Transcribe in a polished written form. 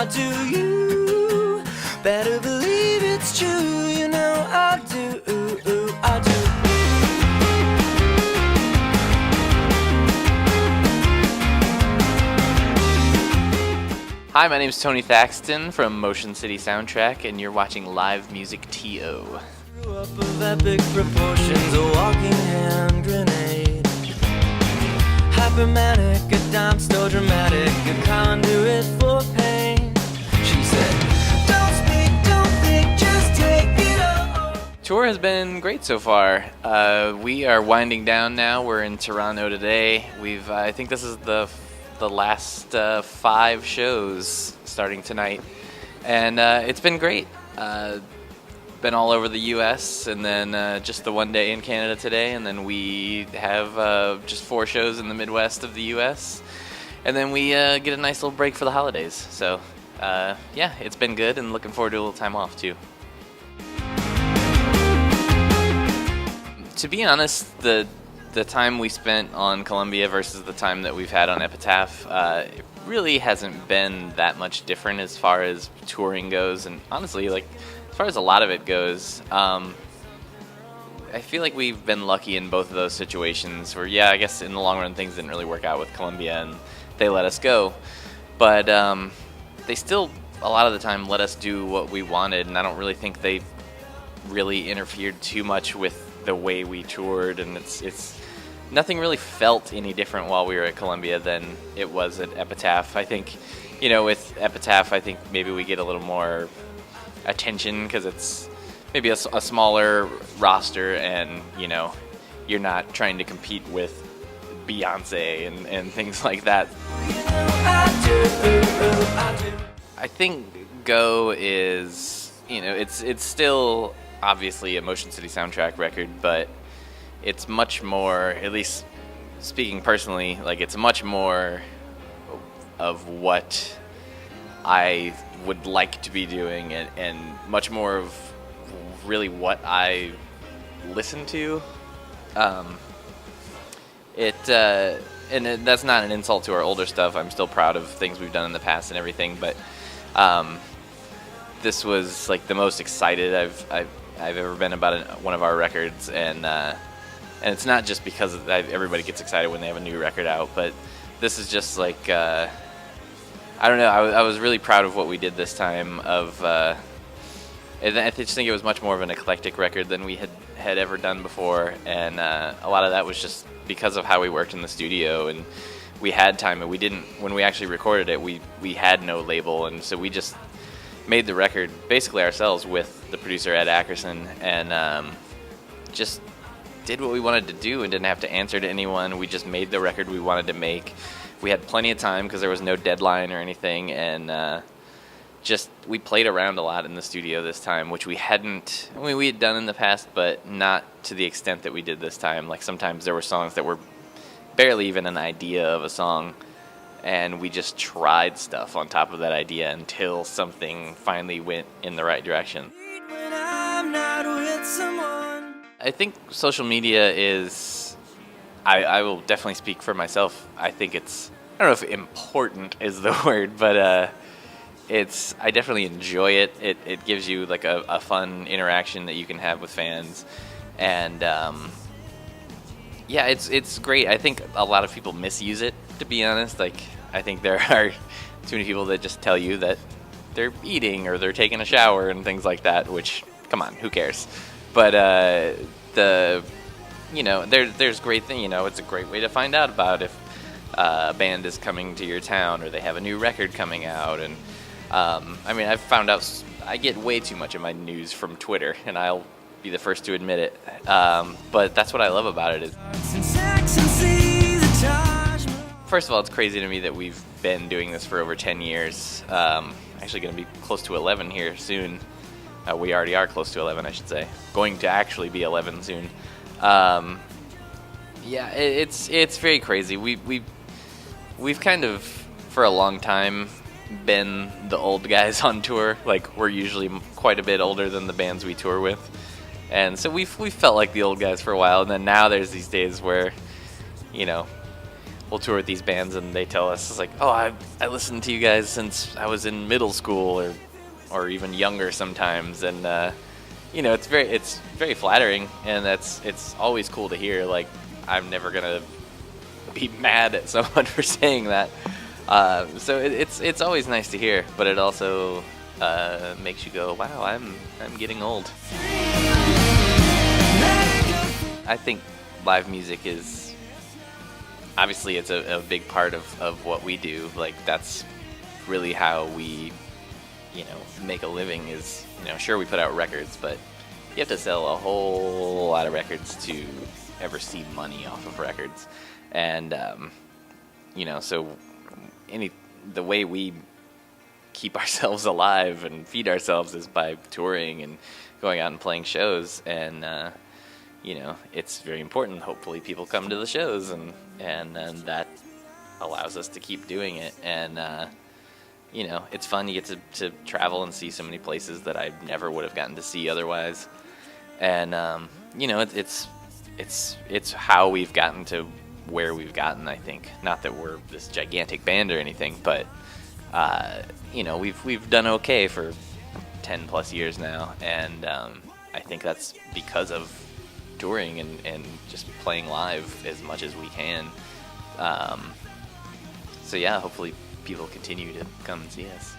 I do. You better believe it's true. You know I do, I do. Hi, my name is Tony Thaxton from Motion City Soundtrack, and you're watching livemusicTO. Grew up of epic proportions, a walking hand grenade. Hypermanic, a dime store dramatic, a conduit for pain. She said, don't speak, don't think, just take it all. Tour has been great so far. We are winding down now. We're in Toronto today. I think this is the last 5 shows starting tonight, and it's been great. Been all over the U.S. and then just the one day in Canada today, and then we have just 4 shows in the Midwest of the U.S. and then we get a nice little break for the holidays. So yeah, it's been good, and looking forward to a little time off too. To be honest, the time we spent on Columbia versus the time that we've had on Epitaph, it really hasn't been that much different as far as touring goes, and honestly, like, as far as a lot of it goes, I feel like we've been lucky in both of those situations where, yeah, I guess in the long run things didn't really work out with Columbia and they let us go, but they still, a lot of the time, let us do what we wanted, and I don't really think they really interfered too much with the way we toured, and it's nothing really felt any different while we were at Columbia than it was at Epitaph. I think, you know, with Epitaph, I think maybe we get a little more attention because it's maybe a smaller roster, and, you know, you're not trying to compete with Beyonce and things like that. I think Go is, you know, it's still obviously a Motion City Soundtrack record, but it's much more, at least speaking personally, like, it's much more of what I would like to be doing, and much more of really what I listen to. And that's not an insult to our older stuff. I'm still proud of things we've done in the past and everything, but this was like the most excited I've ever been about one of our records, and it's not just because everybody gets excited when they have a new record out, but this is just like, I don't know, I was really proud of what we did this time. I just think it was much more of an eclectic record than we had ever done before, and a lot of that was just because of how we worked in the studio, and we had time, and when we actually recorded it, we had no label, and so we just made the record basically ourselves with the producer Ed Ackerson, and just did what we wanted to do and didn't have to answer to anyone. We just made the record we wanted to make. We had plenty of time because there was no deadline or anything, and we played around a lot in the studio this time, which we had done in the past, but not to the extent that we did this time. Like, sometimes there were songs that were barely even an idea of a song, and we just tried stuff on top of that idea until something finally went in the right direction. When I'm not with someone. I think social media is, I will definitely speak for myself. I think it's, I don't know if important is the word, but I definitely enjoy it. It gives you like a fun interaction that you can have with fans, and yeah, it's great. I think a lot of people misuse it, to be honest. Like, I think there are too many people that just tell you that they're eating or they're taking a shower and things like that, which, come on, who cares? But you know, there's great thing, you know, it's a great way to find out about if a band is coming to your town or they have a new record coming out. And I mean, I've found out I get way too much of my news from Twitter, and I'll be the first to admit it. But that's what I love about it. Is first of all, it's crazy to me that we've been doing this for over 10 years. Actually going to be close to 11 here soon. We already are close to 11, I should say. Going to actually be 11 soon. Yeah, it's very crazy. We've kind of, for a long time, been the old guys on tour. Like, we're usually quite a bit older than the bands we tour with, and so we felt like the old guys for a while. And then now there's these days where, you know, we'll tour with these bands and they tell us, it's like, oh, I listened to you guys since I was in middle school or even younger sometimes, and you know, it's very flattering, and it's always cool to hear. Like, I'm never gonna be mad at someone for saying that. So it's always nice to hear, but it also makes you go, wow, I'm getting old. I think live music is obviously it's a big part of what we do. Like, that's really how we, you know, make a living. Is, you know, sure, we put out records, but you have to sell a whole lot of records to ever see money off of records. And you know, so the way we keep ourselves alive and feed ourselves is by touring and going out and playing shows. And you know, it's very important. Hopefully people come to the shows, and that allows us to keep doing it. And you know, it's fun. You get to travel and see so many places that I never would have gotten to see otherwise. And you know, it's how we've gotten to where we've gotten. I think, not that we're this gigantic band or anything, but you know, we've done okay for 10 plus years now, and I think that's because of touring and just playing live as much as we can. So yeah, hopefully people continue to come and see us.